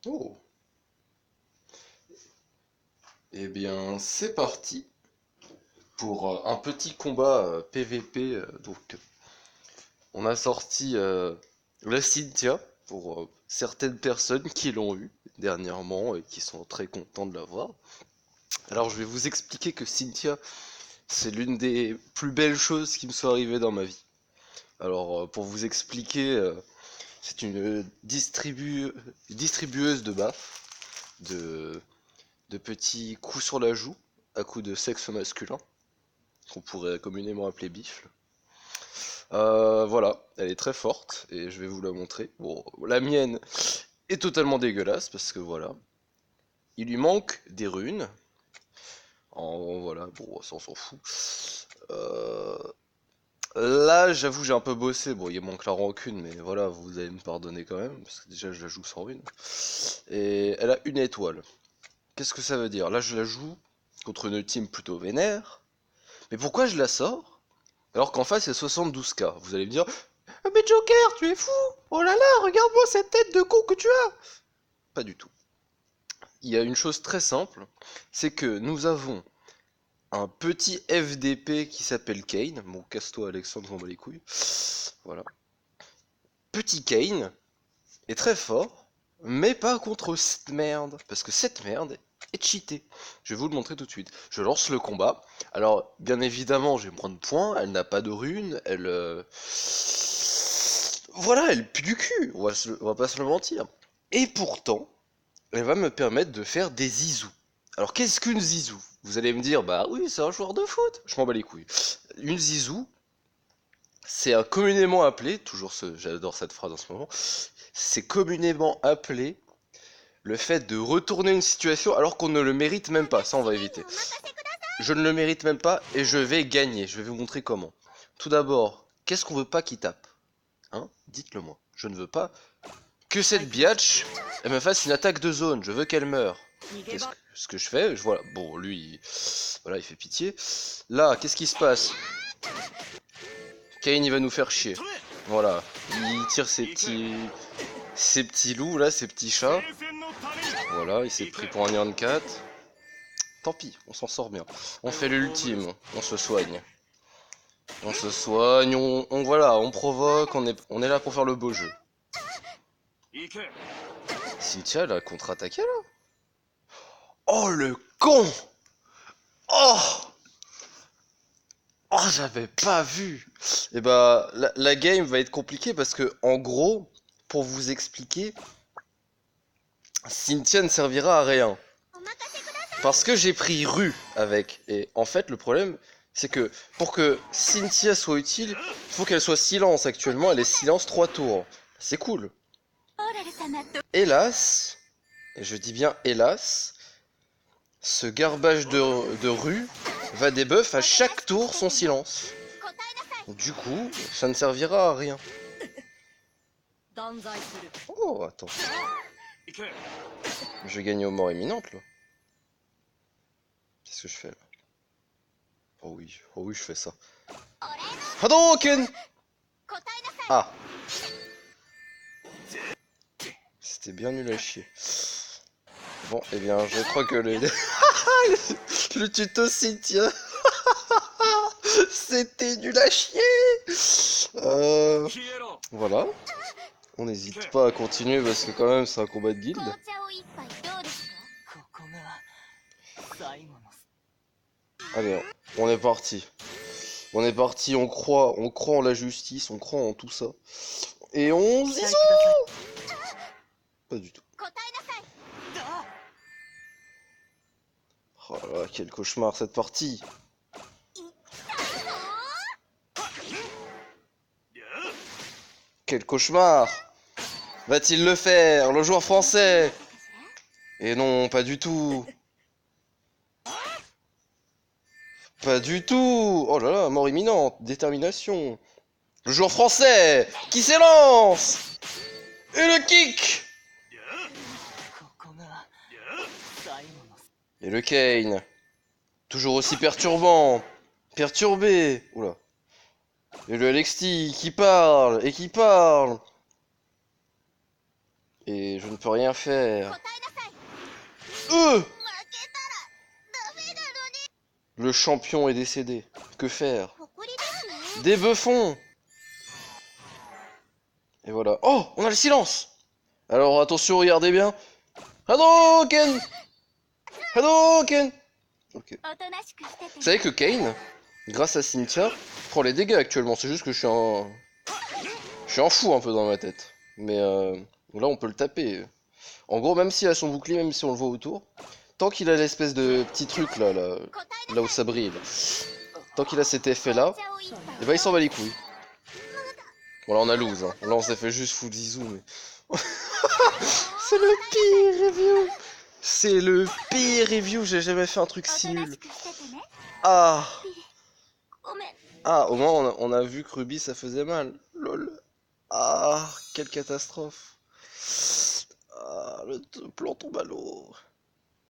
Oh, eh bien, c'est parti pour un petit combat PVP. On a sorti la Cynthia pour certaines personnes qui l'ont eu dernièrement et qui sont très contents de l'avoir. Alors, je vais vous expliquer que Cynthia, c'est l'une des plus belles choses qui me sont arrivées dans ma vie. Alors, pour vous expliquer, c'est une distribueuse de baffes, de, de petits coups sur la joue, à coups de sexe masculin, qu'on pourrait communément appeler bifle. Voilà, elle est très forte et je vais vous la montrer. Bon, la mienne est totalement dégueulasse parce que voilà, il lui manque des runes. Voilà, bon, ça on s'en fout. Euh, Là, j'avoue, j'ai un peu bossé. Bon, il manque la rancune, mais voilà, vous allez me pardonner quand même parce que déjà je la joue sans rune. Et elle a une étoile. Qu'est-ce que ça veut dire? Là, je la joue contre une team plutôt vénère. Mais pourquoi je la sors alors qu'en face il y a 72K? Vous allez me dire, ah mais Joker, tu es fou! Oh là là, regarde-moi cette tête de con que tu as! Pas du tout. Il y a une chose très simple, c'est que nous avons un petit FDP qui s'appelle Kane. Bon, casse-toi Alexandre, j'en bats les couilles. Voilà. Petit Kane est très fort, mais pas contre cette merde. Parce que cette merde est cheatée. Je vais vous le montrer tout de suite. Je lance le combat. Alors, bien évidemment, je vais me prendre point. Elle n'a pas de rune. Voilà, elle pue du cul. On va pas se le mentir. Et pourtant, elle va me permettre de faire des zizous. Alors qu'est-ce qu'une zizou? Vous allez me dire, bah oui, c'est un joueur de foot. Je m'en bats les couilles. Une zizou, c'est un communément appelé, j'adore cette phrase en ce moment, c'est communément appelé le fait de retourner une situation alors qu'on ne le mérite même pas. Ça, on va éviter. Je ne le mérite même pas et je vais gagner. Je vais vous montrer comment. Tout d'abord, qu'est-ce qu'on veut pas qu'il tape? Hein? Dites-le moi. Je ne veux pas que cette biatch elle me fasse une attaque de zone. Je veux qu'elle meure. Ce que je fais, voilà. Bon, lui, voilà, il fait pitié. Là, qu'est-ce qui se passe? Kane, il va nous faire chier. Voilà, il tire ses petits loups là, ses petits chats. Voilà, il s'est pris pour un Nyan 4. Tant pis, on s'en sort bien. On fait l'ultime, on se soigne. On se soigne, voilà, on provoque, on est là pour faire le beau jeu. Cynthia, elle a contre-attaqué là? Oh le con! Oh! Oh, j'avais pas vu. Et bah, la game va être compliquée parce que, en gros, pour vous expliquer, Cynthia ne servira à rien. Parce que j'ai pris Rue avec. Et en fait, le problème, c'est que pour que Cynthia soit utile, il faut qu'elle soit silence. Actuellement, elle est silence 3 tours. C'est cool. Hélas, et je dis bien hélas, ce garbage de Rue va débuff à chaque tour son silence. Du coup, ça ne servira à rien. Oh, attends. Je vais gagner aux morts imminentes, là. Qu'est-ce que je fais, là? Oh oui, je fais ça. Hadouken! Ah, c'était bien nul à chier. Bon, eh bien, je crois que le tuto Cynthia, c'était nul à chier! Voilà. On n'hésite pas à continuer parce que quand même, c'est un combat de guilde. Allez, on est parti. On est parti, on croit en la justice, on croit en tout ça. Et on zizou! Pas du tout. Oh là là, quel cauchemar cette partie. Quel cauchemar. Va-t-il le faire, le joueur français? Et non, pas du tout. Pas du tout. Oh là là, mort imminente, détermination. Le joueur français qui s'élance. Et le kick. Et le Kane. Toujours aussi perturbant. Perturbé. Oula. Et le LXT qui parle et qui parle. Et je ne peux rien faire. Euh Le champion est décédé. Que faire? Des buffons! Et voilà. Oh! On a le silence! Alors attention, regardez bien. Hadouken! Hadouken! Ok. Vous savez que Kane, grâce à Cynthia, prend les dégâts actuellement. C'est juste que je suis un fou un peu dans ma tête. Mais là, on peut le taper. En gros, même s'il a son bouclier, même si on le voit autour, tant qu'il a l'espèce de petit truc là où ça brille, là, tant qu'il a cet effet là, et bah il s'en bat les couilles. Bon là on a lose, hein. Là on s'est fait juste foutre zizou, mais... C'est le pire review! C'est le pire review, j'ai jamais fait un truc si nul. Ah! Ah, au moins on a vu que Ruby ça faisait mal. Lol. Ah, quelle catastrophe. Ah, le plan tombe à l'eau.